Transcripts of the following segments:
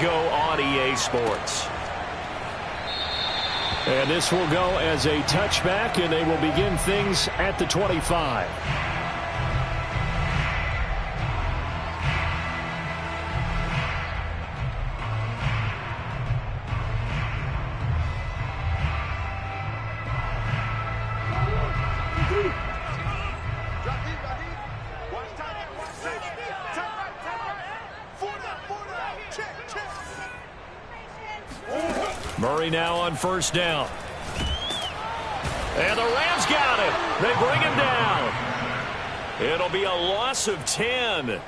go on EA Sports. And this will go as a touchback, and they will begin things at the 25. Murray now on first down. And the Rams got him. They bring him down. It'll be a loss of 10.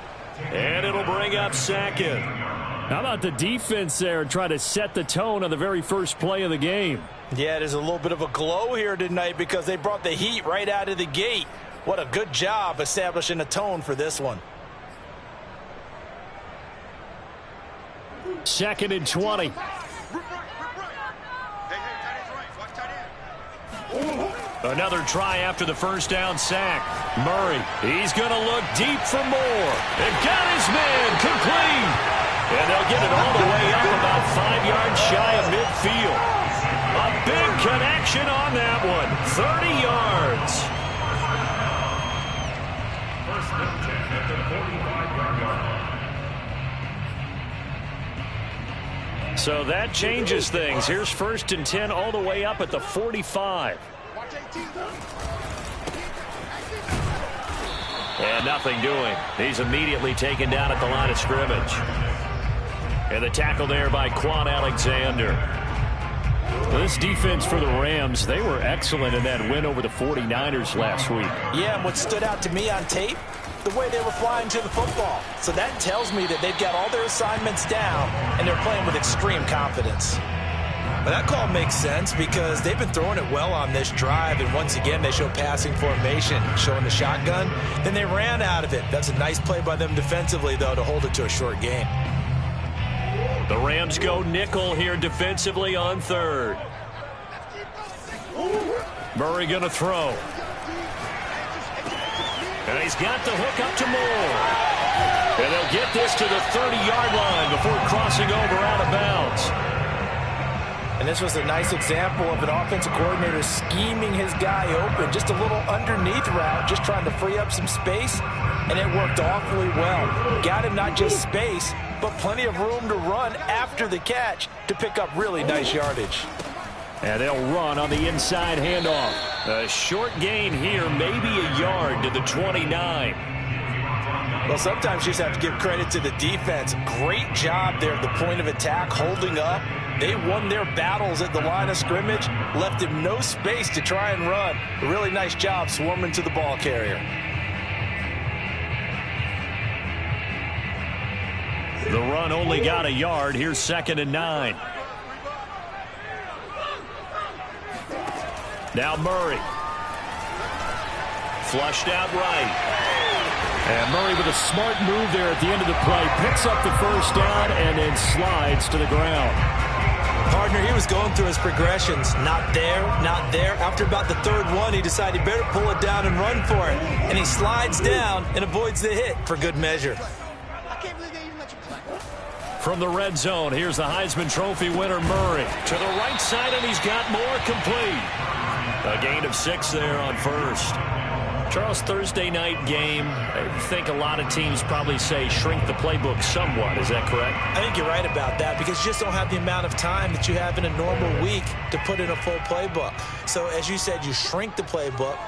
And it'll bring up second. How about the defense there trying to set the tone on the very first play of the game? Yeah, there's a little bit of a glow here tonight because they brought the heat right out of the gate. What a good job establishing a tone for this one. 2nd and 20. Another try after the first down sack. Murray, he's going to look deep for more. And got his man complete. And they'll get it all the way up about 5 yards shy of midfield. A big connection on that one. 30 yards. First and 10 at the 45-yard line. So that changes things. Here's 1st and 10 all the way up at the 45. And nothing doing. He's immediately taken down at the line of scrimmage. And the tackle there by Quan Alexander. This defense for the Rams, they were excellent in that win over the 49ers last week. Yeah, and what stood out to me on tape, the way they were flying to the football. So that tells me that they've got all their assignments down, and they're playing with extreme confidence. But that call makes sense because they've been throwing it well on this drive, and once again they show passing formation, showing the shotgun. Then they ran out of it. That's a nice play by them defensively, though, to hold it to a short gain. The Rams go nickel here defensively on 3rd. Murray going to throw. And he's got the hook up to Moore. And they'll get this to the 30-yard line before crossing over out of bounds. And this was a nice example of an offensive coordinator scheming his guy open. Just a little underneath route, just trying to free up some space. And it worked awfully well. Got him not just space, but plenty of room to run after the catch to pick up really nice yardage. And they'll run on the inside handoff. A short gain here, maybe a yard to the 29. Well, sometimes you just have to give credit to the defense. Great job there at the point of attack, holding up. They won their battles at the line of scrimmage, left him no space to try and run. A really nice job swarming to the ball carrier. The run only got a yard. Here's 2nd and 9. Now Murray. Flushed out right. And Murray with a smart move there at the end of the play. Picks up the first down and then slides to the ground. Partner, he was going through his progressions. Not there, not there. After about the 3rd one, he decided he better pull it down and run for it. And he slides down and avoids the hit for good measure. From the red zone, here's the Heisman Trophy winner, Murray. To the right side, and he's got more complete. A gain of 6 there on 1st. Charles, Thursday night game, I think a lot of teams probably say shrink the playbook somewhat. Is that correct? I think you're right about that because you just don't have the amount of time that you have in a normal week to put in a full playbook. So, as you said, you shrink the playbook,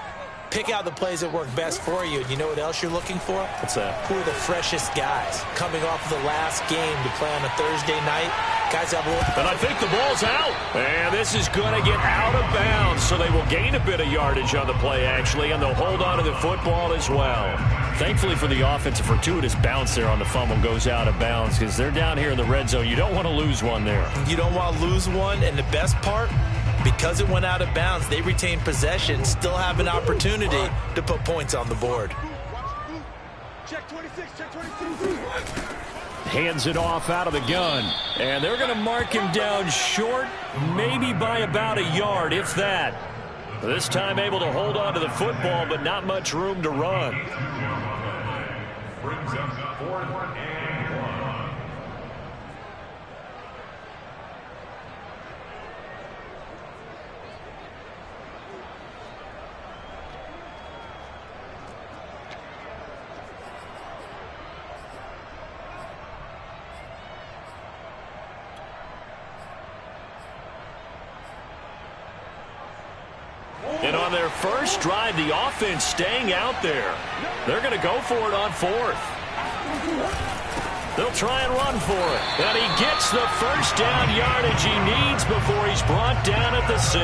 pick out the plays that work best for you. And you know what else you're looking for? What's that? Who are the freshest guys coming off of the last game to play on a Thursday night? Guys have a little... And I think the ball's out. And this is going to get out of bounds, so they will gain a bit of yardage on the play, actually, and they'll hold on to the football as well. Thankfully for the offense, a fortuitous bounce there on the fumble goes out of bounds because they're down here in the red zone. You don't want to lose one there. You don't want to lose one, and the best part, because it went out of bounds, they retain possession, still have an opportunity to put points on the board. Check 26, check 26. Hands it off out of the gun. And they're going to mark him down short, maybe by about a yard, if that. This time able to hold on to the football, but not much room to run. Brings up 4th and 1. And on their first drive, the offense staying out there. They're going to go for it on fourth. They'll try and run for it. And he gets the first down yardage he needs before he's brought down at the 6.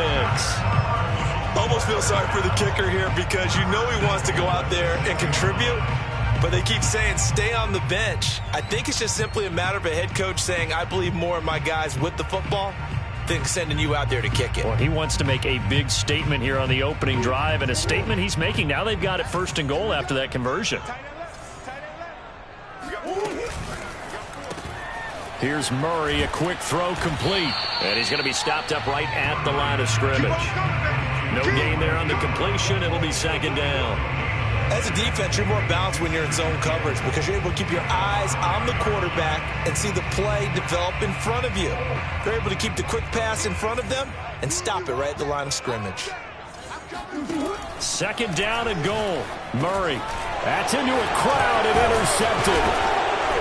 Almost feel sorry for the kicker here because you know he wants to go out there and contribute, but they keep saying stay on the bench. I think it's just simply a matter of a head coach saying I believe more in my guys with the football than sending you out there to kick it. Well, he wants to make a big statement here on the opening drive, and a statement he's making. Now they've got it 1st and goal after that conversion. Here's Murray, a quick throw complete. And he's going to be stopped up right at the line of scrimmage. No gain there on the completion. It'll be 2nd down. As a defense, you're more balanced when you're in zone coverage because you're able to keep your eyes on the quarterback and see the play develop in front of you. You're able to keep the quick pass in front of them and stop it right at the line of scrimmage. 2nd down and goal. Murray. That's into a crowd and intercepted.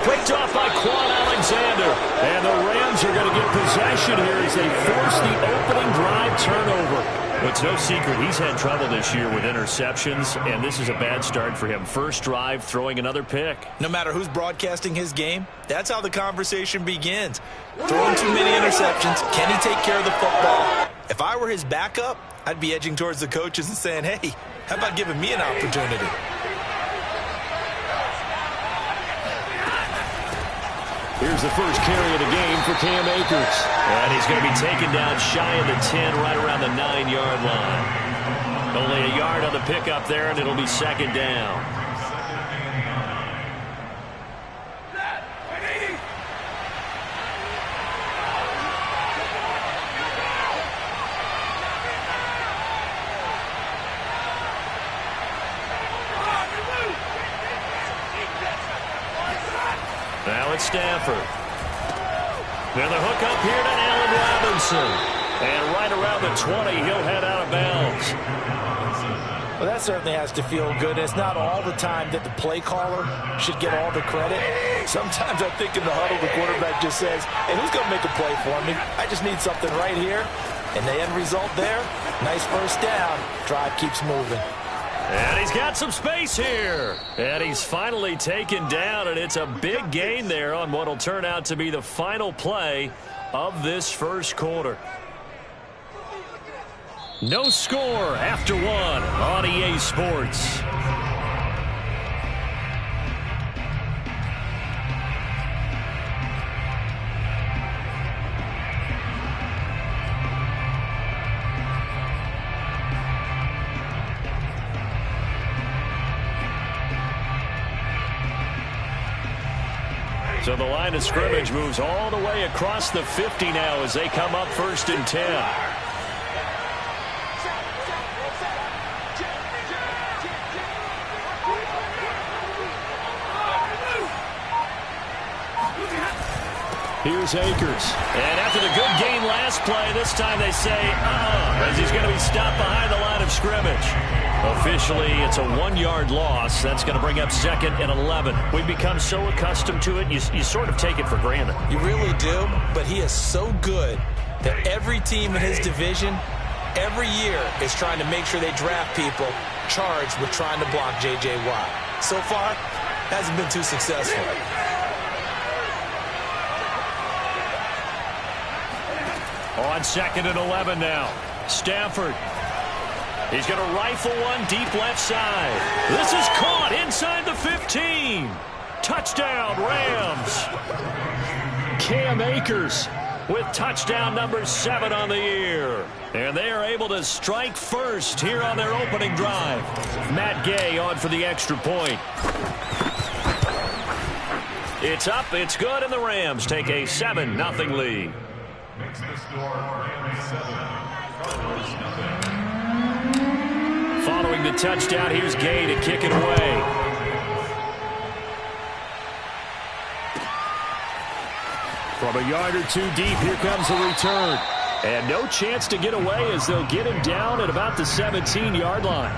Picked off by Quan Alexander. And the Rams are going to get possession here as they force the opening drive turnover. It's no secret he's had trouble this year with interceptions, and this is a bad start for him. First drive, throwing another pick. No matter who's broadcasting his game, that's how the conversation begins. Throwing too many interceptions, can he take care of the football? If I were his backup, I'd be edging towards the coaches and saying, hey, how about giving me an opportunity? Here's the first carry of the game for Cam Akers. And he's going to be taken down shy of the 10, right around the 9-yard line. Only a yard on the pickup there, and it'll be 2nd down. Now it's Stafford. Then the hook up here to Allen Robinson. And right around the 20, he'll head out of bounds. Well, that certainly has to feel good. It's not all the time that the play caller should get all the credit. Sometimes I think in the huddle, the quarterback just says, hey, who's going to make a play for me? I just need something right here. And the end result there, nice first down. Drive keeps moving. And he's got some space here. And he's finally taken down, and it's a big gain there on what will turn out to be the final play of this first quarter. No score after 1 on EA Sports. So the line of scrimmage moves all the way across the 50 now as they come up 1st and 10. Here's Akers. And after the good gain last play, this time they say, as he's going to be stopped behind the line of scrimmage. Officially, it's a 1-yard loss. That's going to bring up 2nd and 11. We've become so accustomed to it, you sort of take it for granted. You really do, but he is so good that every team in his division, every year, is trying to make sure they draft people charged with trying to block J.J. Watt. So far, hasn't been too successful. On 2nd and 11 now. Stafford. He's going to rifle one deep left side. This is caught inside the 15. Touchdown, Rams. Cam Akers with touchdown number 7 on the year. And they are able to strike first here on their opening drive. Matt Gay on for the extra point. It's up, it's good, and the Rams take a 7-0 lead. Makes the score 7. Following the touchdown, here's Gay to kick it away. From a yard or 2 deep, here comes a return. And no chance to get away as they'll get him down at about the 17-yard line.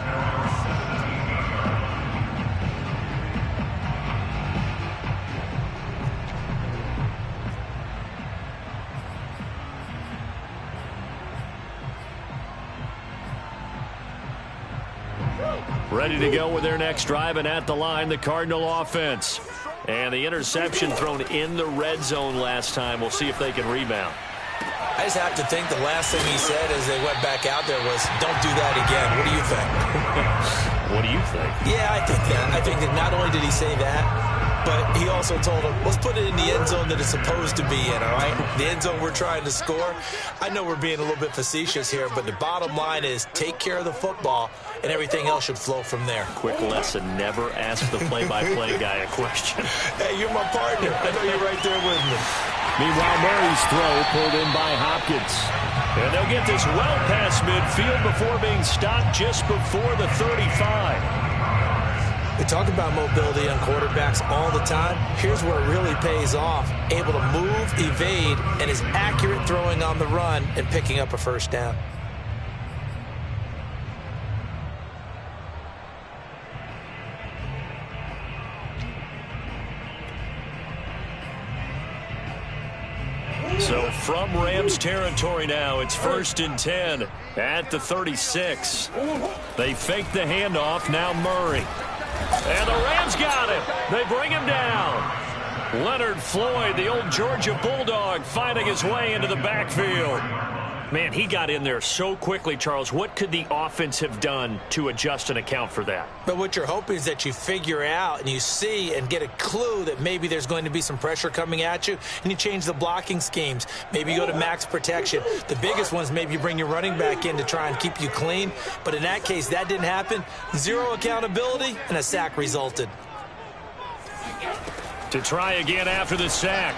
Ready to go with their next drive, and at the line, the Cardinal offense. And the interception thrown in the red zone last time. We'll see if they can rebound. I just have to think the last thing he said as they went back out there was, don't do that again. What do you think? What do you think? Yeah, I think that. I think that not only did he say that, but he also told him, let's put it in the end zone that it's supposed to be in, all right? The end zone we're trying to score. I know we're being a little bit facetious here, but the bottom line is take care of the football, and everything else should flow from there. Quick lesson, never ask the play-by-play guy a question. Hey, you're my partner. I know you're right there with me. Meanwhile, Murray's throw pulled in by Hopkins. And they'll get this well past midfield before being stopped just before the 35. We talk about mobility on quarterbacks all the time. Here's where it really pays off. Able to move, evade, and is accurate throwing on the run and picking up a first down. So from Rams territory now, it's 1st and 10 at the 36. They fake the handoff, now Murray. And the Rams got him. They bring him down. Leonard Floyd, the old Georgia Bulldog, finding his way into the backfield. Man, he got in there so quickly, Charles. What could the offense have done to adjust and account for that? But what you're hoping is that you figure out and you see and get a clue that maybe there's going to be some pressure coming at you, and you change the blocking schemes. Maybe you go to max protection. The biggest ones, maybe you bring your running back in to try and keep you clean. But in that case, that didn't happen. Zero accountability, and a sack resulted. To try again after the sack,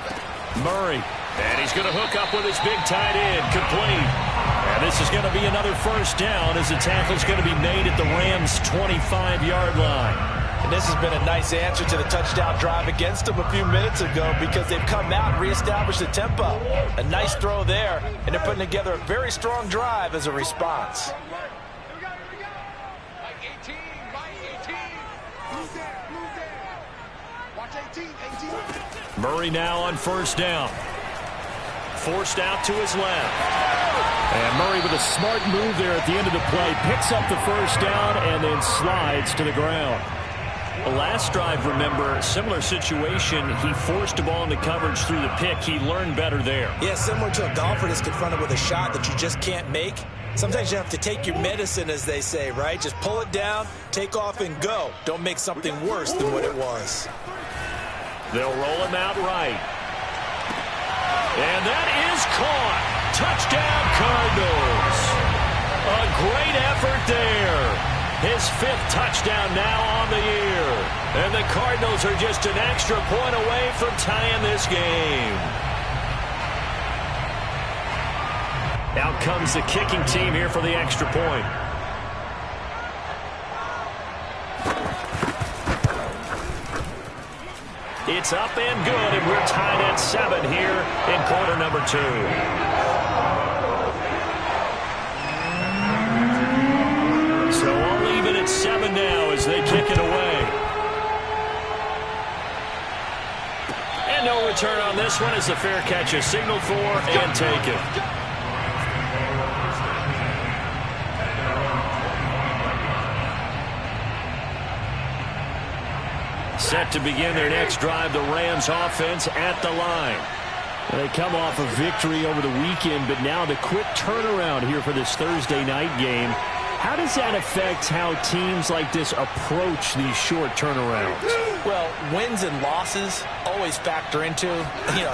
Murray. And he's going to hook up with his big tight end, complete. And this is going to be another first down as the tackle's going to be made at the Rams' 25-yard line. And this has been a nice answer to the touchdown drive against them a few minutes ago because they've come out and reestablished the tempo. A nice throw there, and they're putting together a very strong drive as a response. Murray now on first down. Forced out to his left. And Murray with a smart move there at the end of the play. Picks up the first down and then slides to the ground. The last drive, remember, similar situation. He forced a ball into coverage through the pick. He learned better there. Yeah, similar to a golfer that's confronted with a shot that you just can't make. Sometimes you have to take your medicine, as they say, right? Just pull it down, take off, and go. Don't make something worse than what it was. They'll roll him out right. And that is caught. Touchdown, Cardinals. A great effort there. His 5th touchdown now on the year. And the Cardinals are just an extra point away from tying this game. Out comes the kicking team here for the extra point. It's up and good, and we're tied at 7 here in quarter number 2. So all even at 7 now as they kick it away. And no return on this one as the fair catch is signaled for and taken. Set to begin their next drive, the Rams offense at the line. They come off a victory over the weekend, but now the quick turnaround here for this Thursday night game. How does that affect how teams like this approach these short turnarounds? Well, wins and losses always factor into,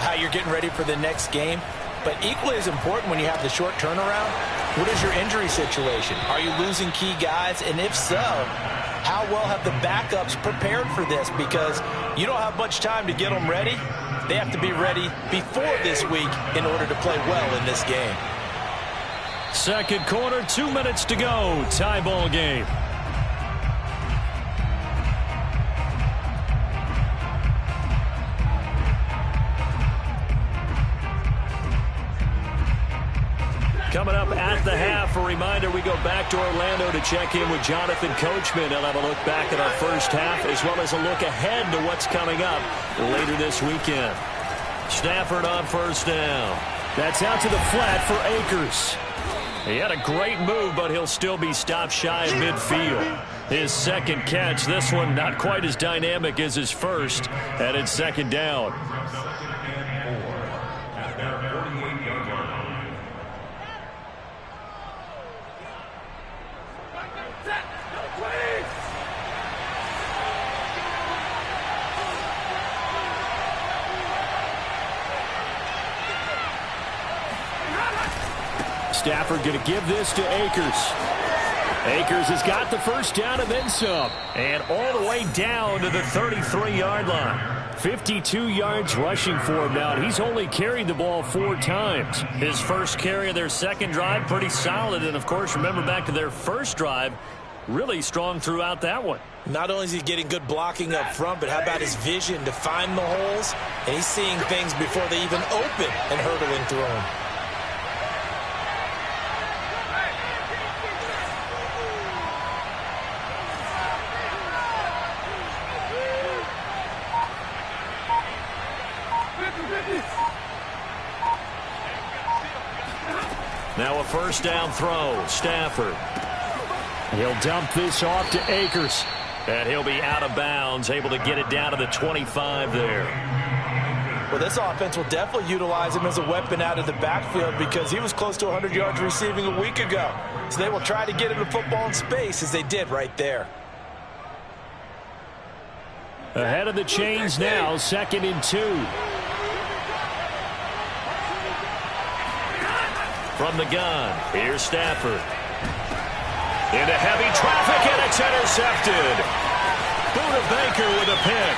how you're getting ready for the next game. But equally as important when you have the short turnaround, what is your injury situation? Are you losing key guys? And if so, how well have the backups prepared for this? Because you don't have much time to get them ready. They have to be ready before this week in order to play well in this game. Second quarter, 2 minutes to go. Tie ball game. Coming up at the half, a reminder, we go back to Orlando to check in with Jonathan Coachman. He'll have a look back at our first half as well as a look ahead to what's coming up later this weekend. Stafford on first down. That's out to the flat for Akers. He had a great move, but he'll still be stopped shy of midfield. His second catch, this one not quite as dynamic as his first, and it's second down. Stafford going to give this to Akers. Akers has got the first down and then some. And all the way down to the 33-yard line. 52 yards rushing for him now, and he's only carried the ball 4 times. His first carry of their second drive, pretty solid. And, of course, remember back to their first drive, really strong throughout that one. Not only is he getting good blocking up front, but how about his vision to find the holes? And he's seeing things before they even open and hurdling through them. Now a first down throw. Stafford. He'll dump this off to Akers. And he'll be out of bounds, able to get it down to the 25 there. Well, this offense will definitely utilize him as a weapon out of the backfield because he was close to 100 yards receiving a week ago. So they will try to get him the football in space as they did right there. Ahead of the chains now, 2nd and 2. From the gun, here's Stafford. Into heavy traffic, and it's intercepted. Buda Baker with a pick.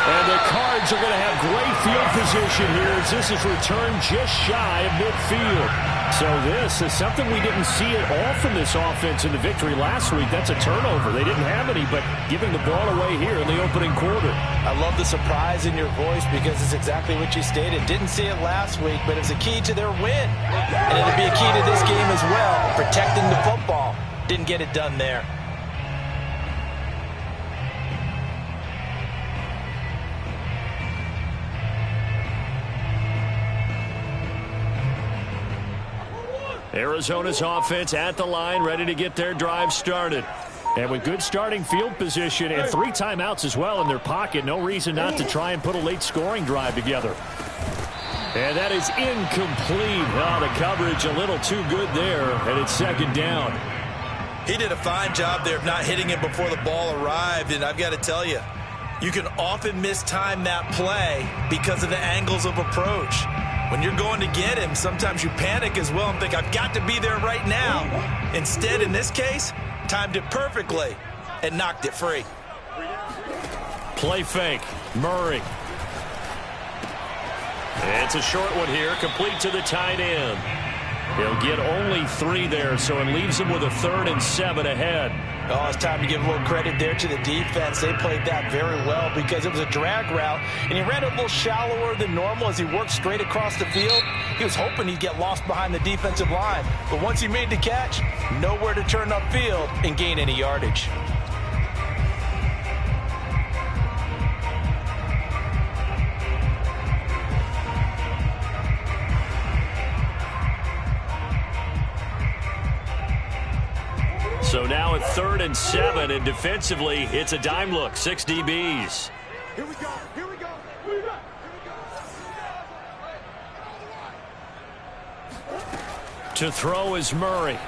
And the Cards are going to have great field position here as this is returned just shy of midfield. So this is something we didn't see at all from this offense in the victory last week. That's a turnover. They didn't have any, but giving the ball away here in the opening quarter. I love the surprise in your voice because it's exactly what you stated. Didn't see it last week, but it was a key to their win. And it'll be a key to this game as well, protecting the football. Didn't get it done there. Arizona's offense at the line, ready to get their drive started. And with good starting field position and 3 timeouts as well in their pocket, no reason not to try and put a late scoring drive together. And that is incomplete. Oh, the coverage a little too good there, and it's 2nd down. He did a fine job there of not hitting it before the ball arrived, and I've got to tell you, you can often mistime that play because of the angles of approach. When you're going to get him, sometimes you panic as well and think, I've got to be there right now. Instead, in this case, timed it perfectly and knocked it free. Play fake. Murray. It's a short one here, complete to the tight end. He'll get only 3 there, so it leaves him with a 3rd and 7 ahead. Oh, it's time to give a little credit there to the defense. They played that very well because it was a drag route, and he ran a little shallower than normal as he worked straight across the field. He was hoping he'd get lost behind the defensive line, but once he made the catch, nowhere to turn upfield and gain any yardage. So now at 3rd and 7, and defensively, it's a dime look. 6 DBs. Here we go. Here we go. Here we go. To throw is Murray.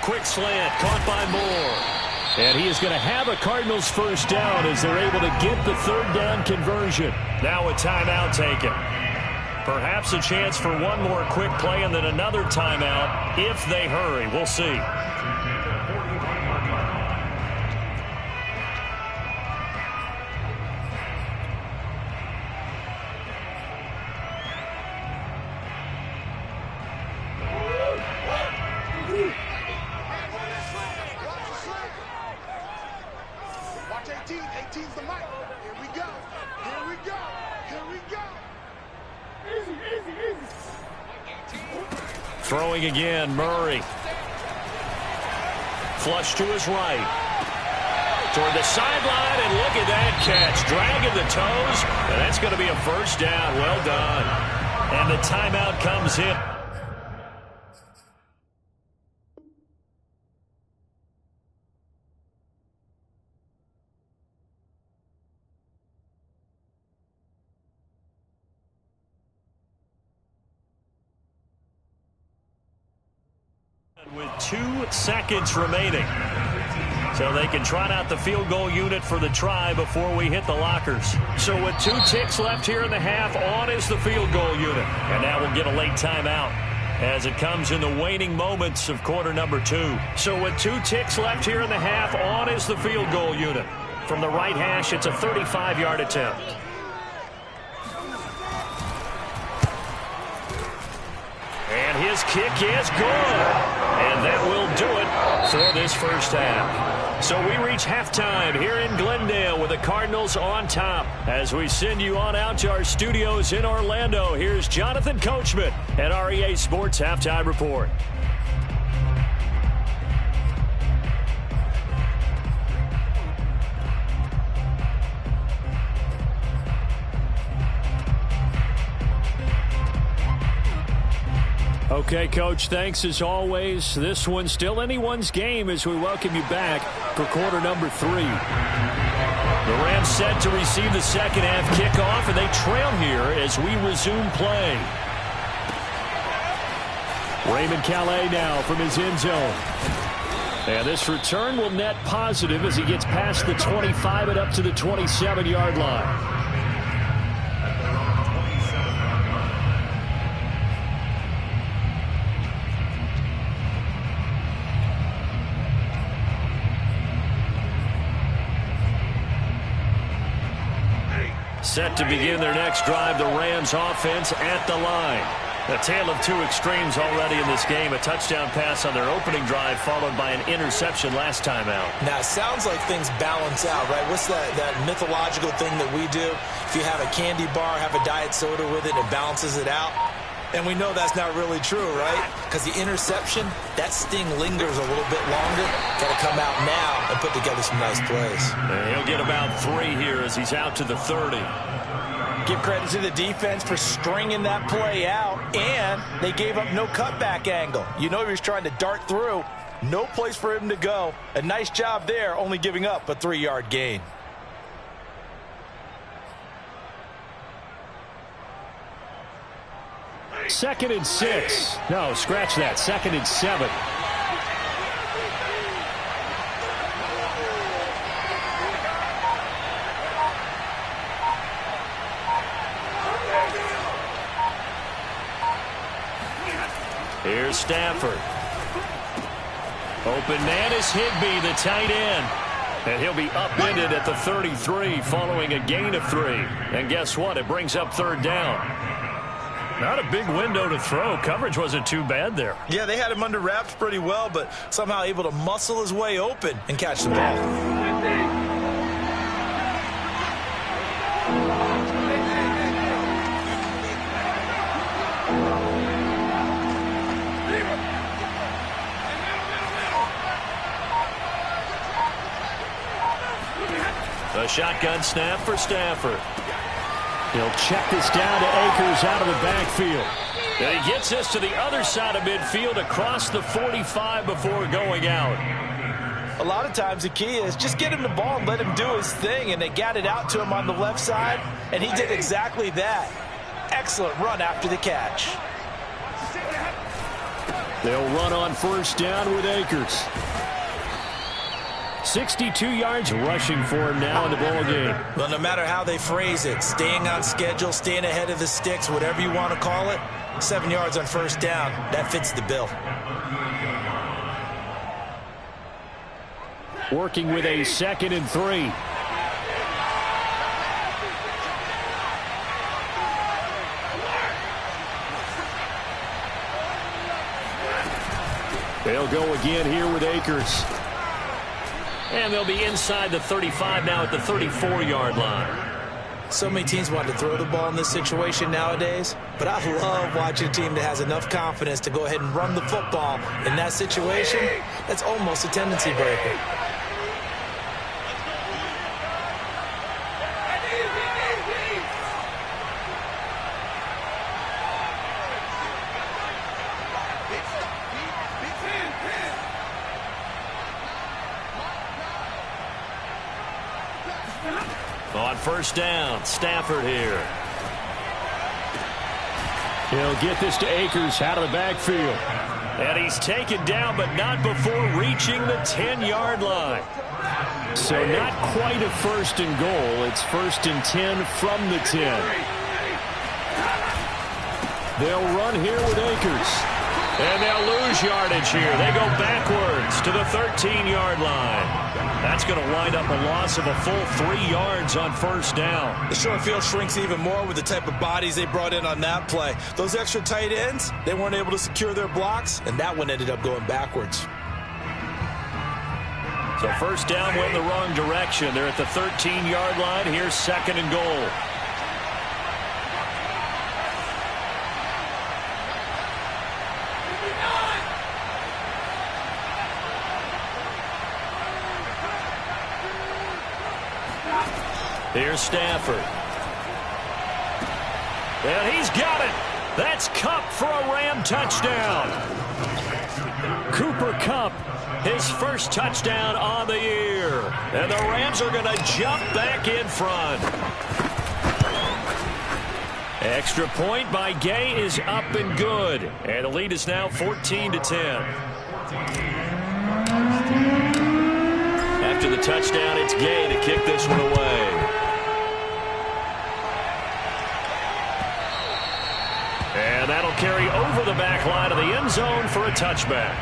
Quick slant, caught by Moore. And he is going to have a Cardinals first down as they're able to get the 3rd down conversion. Now a timeout taken. Perhaps a chance for one more quick play and then another timeout if they hurry. We'll see. Watch 18. 18's the mic. Here we go. Here we go. Here we go. Easy, easy, easy. Throwing again, Murray. Flush to his right. Toward the sideline, and look at that catch. Dragging the toes, and that's going to be a first down. Well done. And the timeout comes in. With 2 seconds remaining. So they can trot out the field goal unit for the try before we hit the lockers. So with 2 ticks left here in the half, on is the field goal unit. And now we'll get a late timeout as it comes in the waning moments of quarter number 2. So with 2 ticks left here in the half, on is the field goal unit. From the right hash, it's a 35-yard attempt. And his kick is good. And that will do it for this first half. So we reach halftime here in Glendale with the Cardinals on top. As we send you on out to our studios in Orlando, here's Jonathan Coachman at REA Sports Halftime Report. Okay, Coach, thanks as always. This one's still anyone's game as we welcome you back for quarter number 3. The Rams set to receive the second half kickoff, and they trail here as we resume play. Raymond Calais now from his end zone. And this return will net positive as he gets past the 25 and up to the 27-yard line. Set to begin their next drive, the Rams offense at the line. A tale of 2 extremes already in this game. A touchdown pass on their opening drive followed by an interception last time out. Now, it sounds like things balance out, right? What's that mythological thing that we do? If you have a candy bar, have a diet soda with it, it balances it out. And we know that's not really true, right? Because the interception, that sting lingers a little bit longer. Got to come out now and put together some nice plays. And he'll get about 3 here as he's out to the 30. Give credit to the defense for stringing that play out, and they gave up no cutback angle. You know he was trying to dart through. No place for him to go. A nice job there, only giving up a 3-yard gain. Second and 6. No, scratch that. Second and 7. Here's Stafford. Open man is Higbee, the tight end. And he'll be upended at the 33 following a gain of 3. And guess what? It brings up 3rd down. Not a big window to throw. Coverage wasn't too bad there. Yeah, they had him under wraps pretty well, but somehow able to muscle his way open and catch the ball. A shotgun snap for Stafford. He'll check this down to Akers out of the backfield. And he gets this to the other side of midfield across the 45 before going out. A lot of times the key is just get him the ball and let him do his thing, and they got it out to him on the left side, and he did exactly that. Excellent run after the catch. They'll run on first down with Akers. 62 yards rushing for him now in the ball game. Well, no matter how they phrase it, staying on schedule, staying ahead of the sticks, whatever you want to call it, 7 yards on first down, that fits the bill. Working with a 2nd and 3. They'll go again here with Akers. And they'll be inside the 35 now at the 34-yard line. So many teams want to throw the ball in this situation nowadays, but I love watching a team that has enough confidence to go ahead and run the football in that situation. That's almost a tendency breaker. first down. Stafford here. He'll get this to Akers out of the backfield. And he's taken down, but not before reaching the 10-yard line. So not quite a first and goal. It's first and 10 from the 10. They'll run here with Akers. And they'll lose yardage here. They go backwards to the 13-yard line. That's going to wind up a loss of a full 3 yards on first down. The short field shrinks even more with the type of bodies they brought in on that play. Those extra tight ends, they weren't able to secure their blocks, and that one ended up going backwards. So first down went in the wrong direction. They're at the 13-yard line. Here's second and goal. Here's Stafford. And he's got it. That's Kupp for a Ram touchdown. Cooper Kupp, his first touchdown on the year. And the Rams are going to jump back in front. Extra point by Gay is up and good. And the lead is now 14-10. After the touchdown, it's Gay to kick this one away. And that'll carry over the back line of the end zone for a touchback.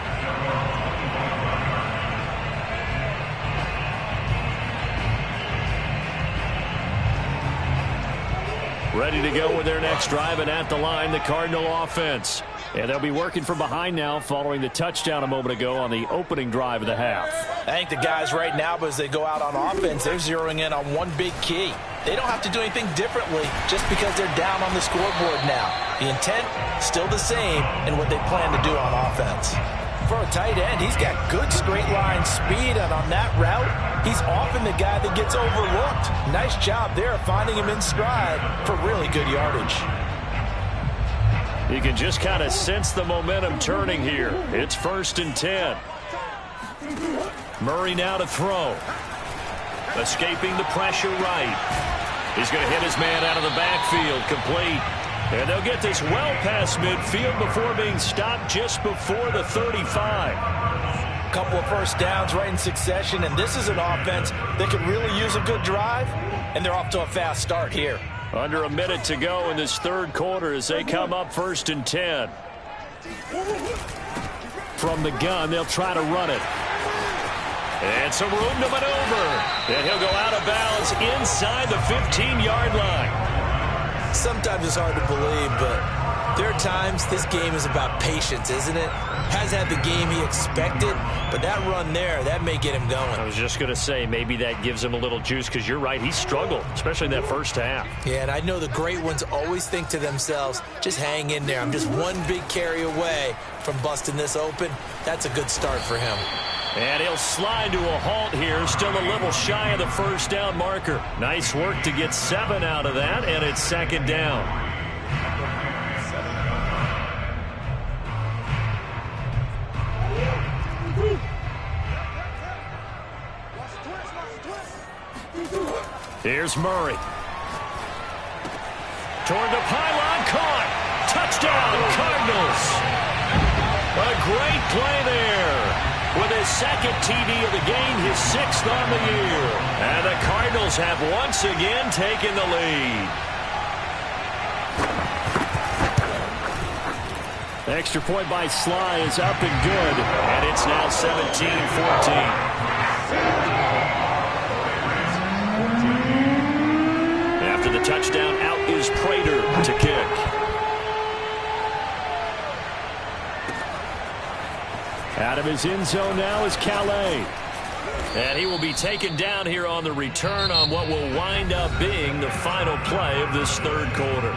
Ready to go with their next drive, and at the line, the Cardinal offense. And they'll be working from behind now following the touchdown a moment ago on the opening drive of the half. I think the guys right now, as they go out on offense, they're zeroing in on one big key. They don't have to do anything differently just because they're down on the scoreboard now. The intent, still the same in what they plan to do on offense. For a tight end, he's got good straight line speed, and on that route, he's often the guy that gets overlooked. Nice job there finding him in stride for really good yardage. You can just kind of sense the momentum turning here. It's first and 10. Murray now to throw. Escaping the pressure right. He's going to hit his man out of the backfield, complete. And they'll get this well past midfield before being stopped just before the 35. A couple of first downs right in succession, and this is an offense that could really use a good drive, and they're off to a fast start here. Under a minute to go in this third quarter as they come up first and 10. From the gun, they'll try to run it. And some room to maneuver. And he'll go out of bounds inside the 15-yard line. Sometimes it's hard to believe, but there are times this game is about patience, isn't it? Hasn't had the game he expected, but that run there, that may get him going. I was just going to say, maybe that gives him a little juice, because you're right, he struggled, especially in that first half. Yeah, and I know the great ones always think to themselves, just hang in there. I'm just one big carry away from busting this open. That's a good start for him. And he'll slide to a halt here, still a little shy of the first down marker. Nice work to get 7 out of that, and it's second down. Here's Murray. Toward the pylon, caught. Touchdown, Cardinals. A great play there. With his second TD of the game, his 6th on the year. And the Cardinals have once again taken the lead. The extra point by Sly is up and good. And it's now 17-14. After the touchdown, out is Prater to kick. Out of his end zone now is Calais. And he will be taken down here on the return on what will wind up being the final play of this third quarter.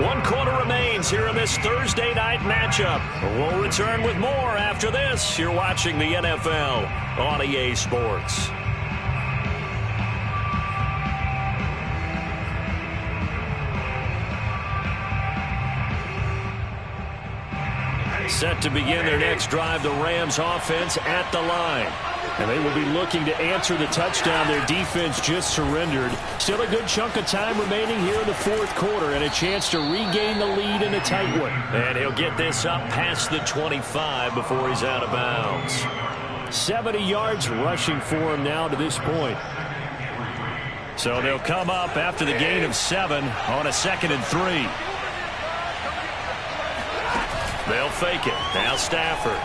1 quarter remains here in this Thursday night matchup. We'll return with more after this. You're watching the NFL on EA Sports. Set to begin their next drive, the Rams offense at the line. And they will be looking to answer the touchdown their defense just surrendered. Still a good chunk of time remaining here in the fourth quarter and a chance to regain the lead in a tight one. And he'll get this up past the 25 before he's out of bounds. 70 yards rushing for him now to this point. So they'll come up after the gain of 7 on a 2nd and 3. They'll fake it. Now Stafford.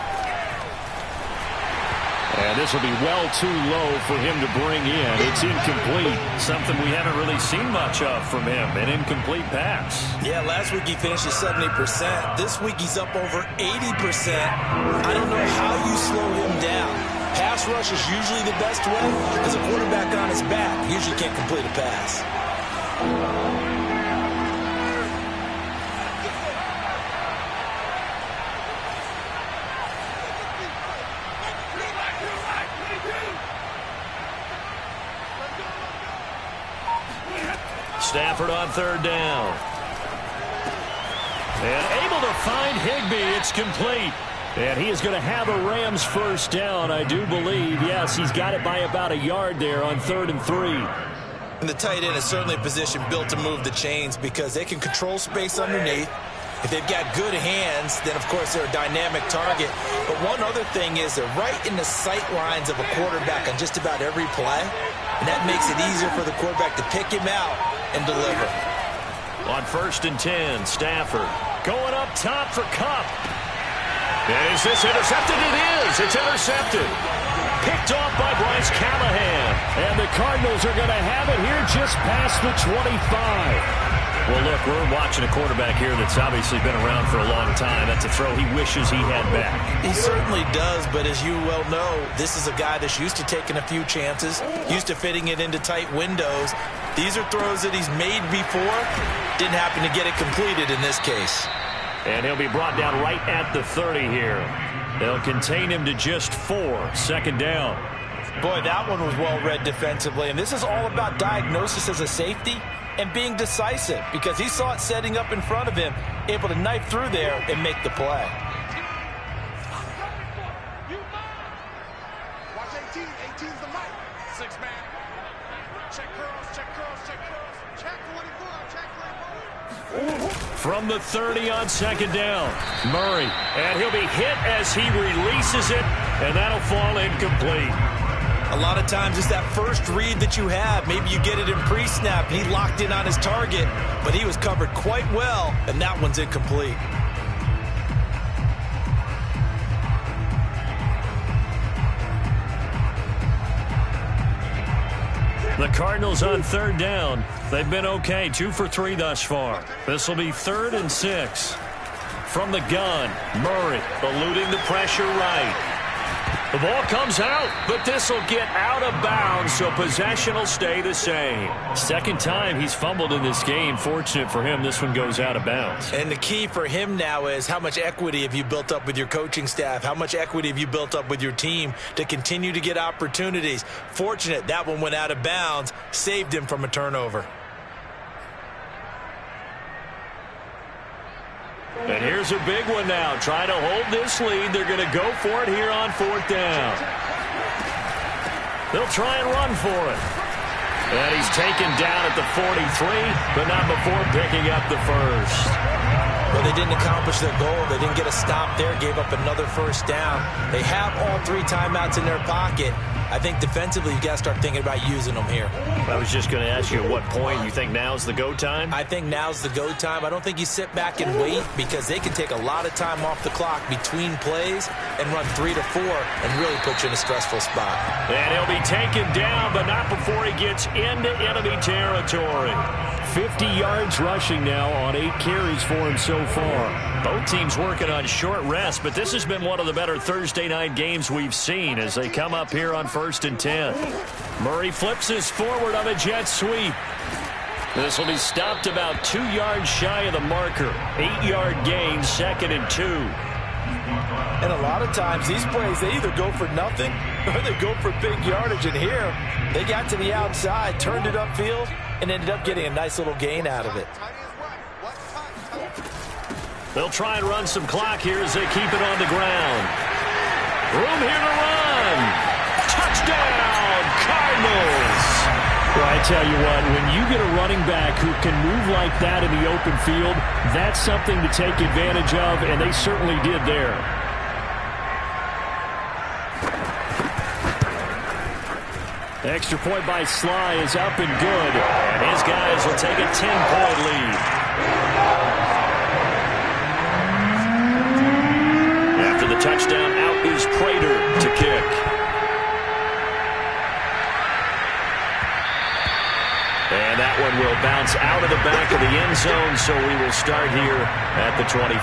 And this will be well too low for him to bring in. It's incomplete. Something we haven't really seen much of from him, an incomplete pass. Yeah, last week he finished at 70%. This week he's up over 80%. I don't know how you slow him down. Pass rush is usually the best way because a quarterback on his back usually can't complete a pass. Stafford on 3rd down. And able to find Higbee. It's complete. And he is going to have a Rams first down, I do believe. Yes, he's got it by about a yard there on 3rd and 3. And the tight end is certainly a position built to move the chains because they can control space underneath. If they've got good hands, then, of course, they're a dynamic target. But one other thing is they're right in the sight lines of a quarterback on just about every play. And that makes it easier for the quarterback to pick him out and deliver. On 1st and 10, Stafford going up top for Kupp. And is this intercepted? It is. It's intercepted. Picked off by Bryce Callahan. And the Cardinals are going to have it here just past the 25. Well, look, we're watching a quarterback here that's obviously been around for a long time. That's a throw he wishes he had back. He certainly does, but as you well know, this is a guy that's used to taking a few chances, used to fitting it into tight windows. These are throws that he's made before. Didn't happen to get it completed in this case. And he'll be brought down right at the 30 here. They'll contain him to just 4. 2nd down. Boy, that one was well read defensively, and this is all about diagnosis as a safety and being decisive because he saw it setting up in front of him, able to knife through there and make the play. Watch 18. 18's the mic. 6-man. Check curls, check curls, check curls. Check 44, check 44. From the 30 on 2nd down. Murray. And he'll be hit as he releases it, and that'll fall incomplete. A lot of times it's that first read that you have. Maybe you get it in pre-snap, and he locked in on his target, but he was covered quite well, and that one's incomplete. The Cardinals on 3rd down. They've been okay, 2 for 3 thus far. This will be 3rd and 6. From the gun, Murray eluding the pressure right. The ball comes out, but this will get out of bounds, so possession will stay the same. 2nd time he's fumbled in this game. Fortunate for him, this one goes out of bounds. And the key for him now is how much equity have you built up with your coaching staff? How much equity have you built up with your team to continue to get opportunities? Fortunate that one went out of bounds, saved him from a turnover. And here's a big one now. Trying to hold this lead. They're going to go for it here on 4th down. They'll try and run for it. And he's taken down at the 43, but not before picking up the first. Well, they didn't accomplish their goal. They didn't get a stop there, gave up another first down. They have all 3 timeouts in their pocket. I think defensively, you got to start thinking about using them here. I was just going to ask you at what point you think now's the go time? I think now's the go time. I don't think you sit back and wait because they can take a lot of time off the clock between plays and run 3 to 4 and really put you in a stressful spot. And he'll be taken down, but not before he gets into enemy territory. 50 yards rushing now on 8 carries for him so far. Both teams working on short rest, but this has been one of the better Thursday night games we've seen as they come up here on 1st and 10. Murray flips his forward of a jet sweep. This will be stopped about 2 yards shy of the marker. 8-yard gain, 2nd and 2. And a lot of times these plays, they either go for nothing or they go for big yardage. And here, they got to the outside, turned it upfield, and ended up getting a nice little gain out of it. They'll try and run some clock here as they keep it on the ground. Room here to run. Touchdown, Cardinals! Well, I tell you what, when you get a running back who can move like that in the open field, that's something to take advantage of, and they certainly did there. Extra point by Sly is up and good. And his guys will take a 10-point lead. After the touchdown, out is Prater to kick. And that one will bounce out of the back of the end zone, so we will start here at the 25.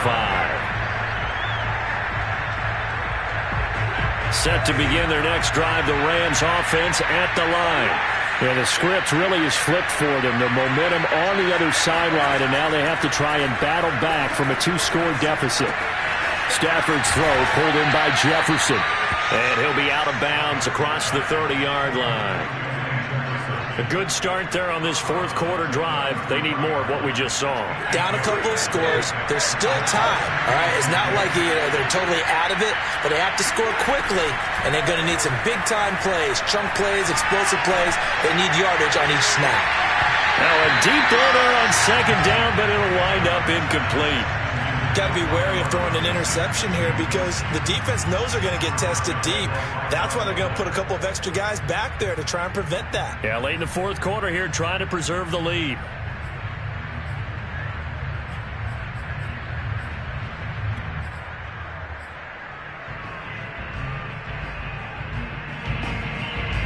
Set to begin their next drive, the Rams offense at the line. Yeah, the script really is flipped for them. The momentum on the other sideline, and now they have to try and battle back from a 2-score deficit. Stafford's throw pulled in by Jefferson. And he'll be out of bounds across the 30-yard line. A good start there on this fourth quarter drive. They need more of what we just saw. Down a couple of scores. There's still time. All right, it's not like they're totally out of it, but they have to score quickly, and they're going to need some big-time plays, chunk plays, explosive plays. They need yardage on each snap. Now a deep order on second down, but it'll wind up incomplete. Got to be wary of throwing an interception here because the defense knows they're going to get tested deep. That's why they're going to put a couple of extra guys back there to try and prevent that. Yeah, late in the fourth quarter here, trying to preserve the lead.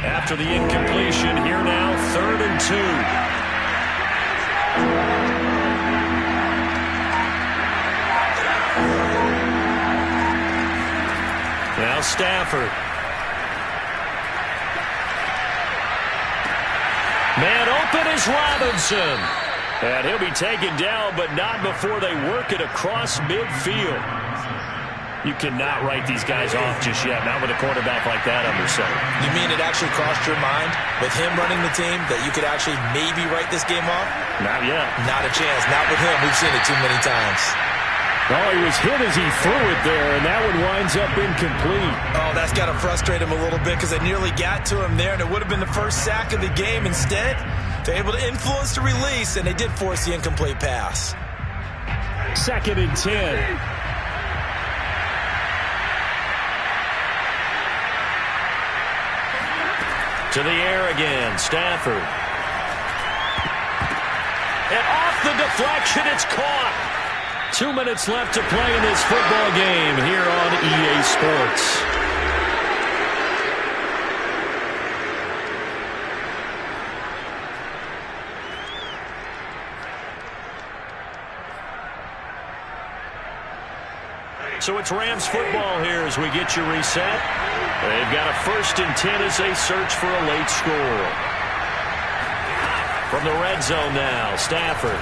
After the incompletion, here now, 3rd and 2. Now Stafford. Man open is Robinson. And he'll be taken down, but not before they work it across midfield. You cannot write these guys off just yet, not with a quarterback like that under center. You mean it actually crossed your mind with him running the team that you could actually maybe write this game off? Not yet. Not a chance. Not with him. We've seen it too many times. Oh, he was hit as he threw it there, and that one winds up incomplete. Oh, that's got to frustrate him a little bit because it nearly got to him there, and it would have been the first sack of the game. Instead, they're able to influence the release, and they did force the incomplete pass. 2nd and 10. To the air again, Stafford. And off the deflection, it's caught. 2 minutes left to play in this football game here on EA Sports. So it's Rams football here as we get you reset. They've got a 1st and 10 as they search for a late score. From the red zone now, Stafford.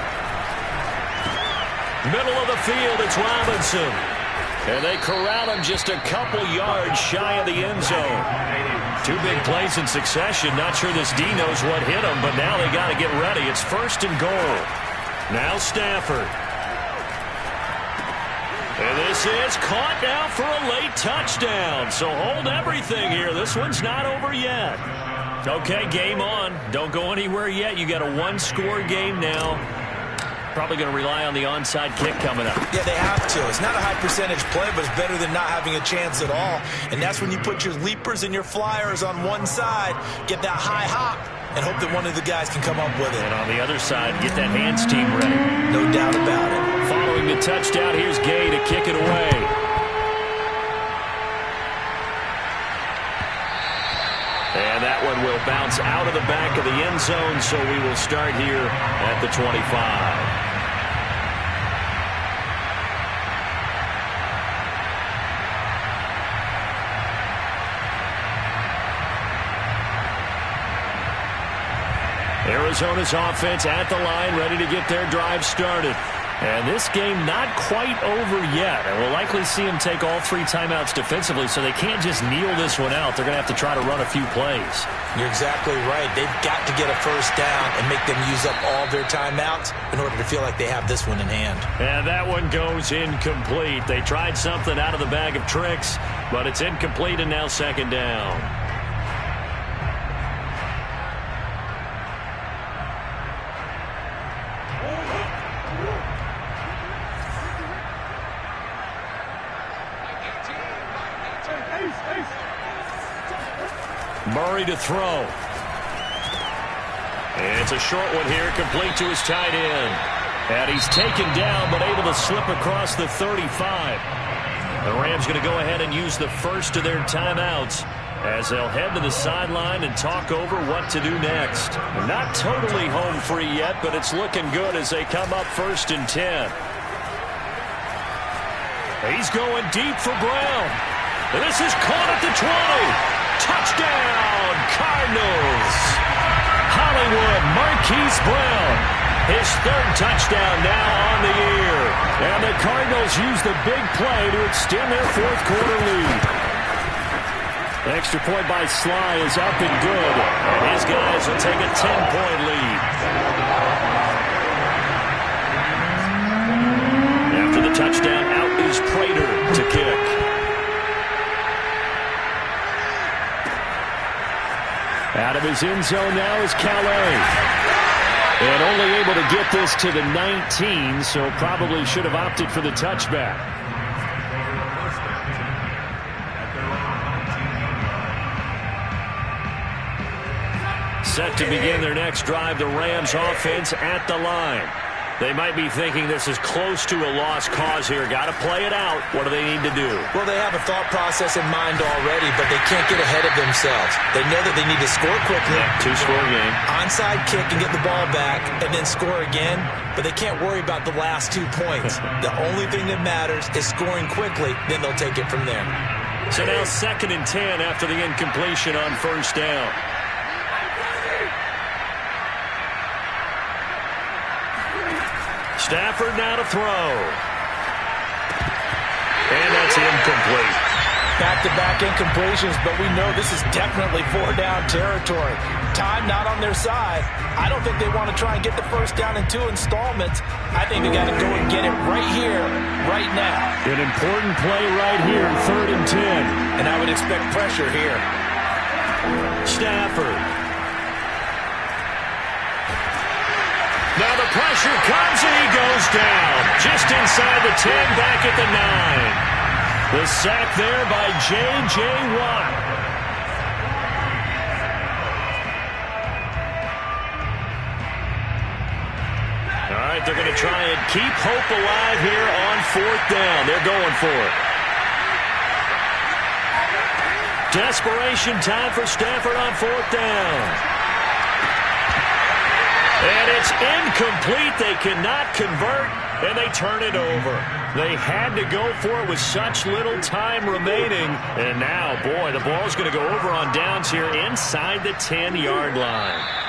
Middle of the field, it's Robinson. And they corral him just a couple yards shy of the end zone. 2 big plays in succession. Not sure this D knows what hit him, but now they got to get ready. It's 1st and goal. Now Stafford. And this is caught now for a late touchdown. So hold everything here. This one's not over yet. Okay, game on. Don't go anywhere yet. You got a 1-score game now. Probably going to rely on the onside kick coming up. Yeah, they have to. It's not a high percentage play, but it's better than not having a chance at all. And that's when you put your leapers and your flyers on one side, get that high hop, and hope that one of the guys can come up with it. And on the other side, get that hands team ready. No doubt about it. Following the touchdown, here's Gay to kick it away. And that one will bounce out of the back of the end zone, so we will start here at the 25. Arizona's offense at the line, ready to get their drive started. And this game not quite over yet. And we'll likely see them take all 3 timeouts defensively, so they can't just kneel this one out. They're going to have to try to run a few plays. You're exactly right. They've got to get a 1st down and make them use up all their timeouts in order to feel like they have this one in hand. And that one goes incomplete. They tried something out of the bag of tricks, but it's incomplete and now 2nd down. Murray to throw. And it's a short one here, complete to his tight end. And he's taken down, but able to slip across the 35. The Rams going to go ahead and use the first of their timeouts as they'll head to the sideline and talk over what to do next. Not totally home free yet, but it's looking good as they come up 1st and 10. He's going deep for Brown. This is caught at the 20. Touchdown, Cardinals. Hollywood Marquise Brown. His 3rd touchdown now on the year. And the Cardinals use the big play to extend their 4th quarter lead. The extra point by Sly is up and good. And his guys will take a 10-point lead. After the touchdown, out is Prater to kick. Out of his end zone now is Calais. And only able to get this to the 19, so probably should have opted for the touchback. Set to begin their next drive, the Rams offense at the line. They might be thinking this is close to a lost cause here. Got to play it out. What do they need to do? Well, they have a thought process in mind already, but they can't get ahead of themselves. They know that they need to score quickly. Yeah, 2-score game. Onside kick and get the ball back and then score again, but they can't worry about the last 2 points. The only thing that matters is scoring quickly, then they'll take it from there. So now 2nd and 10 after the incompletion on 1st down. Stafford now to throw. And that's incomplete. Back-to-back incompletions, but we know this is definitely 4-down territory. Time not on their side. I don't think they want to try and get the 1st down in 2 installments. I think they got to go and get it right here, right now. An important play right here, 3rd and 10. And I would expect pressure here. Stafford. Now the pressure comes and he goes down. Just inside the 10, back at the 9. The sack there by J.J. Watt. All right, they're going to try and keep hope alive here on 4th down. They're going for it. Desperation time for Stafford on 4th down. And it's incomplete. They cannot convert, and they turn it over. They had to go for it with such little time remaining. And now, boy, the ball's going to go over on downs here inside the 10-yard line.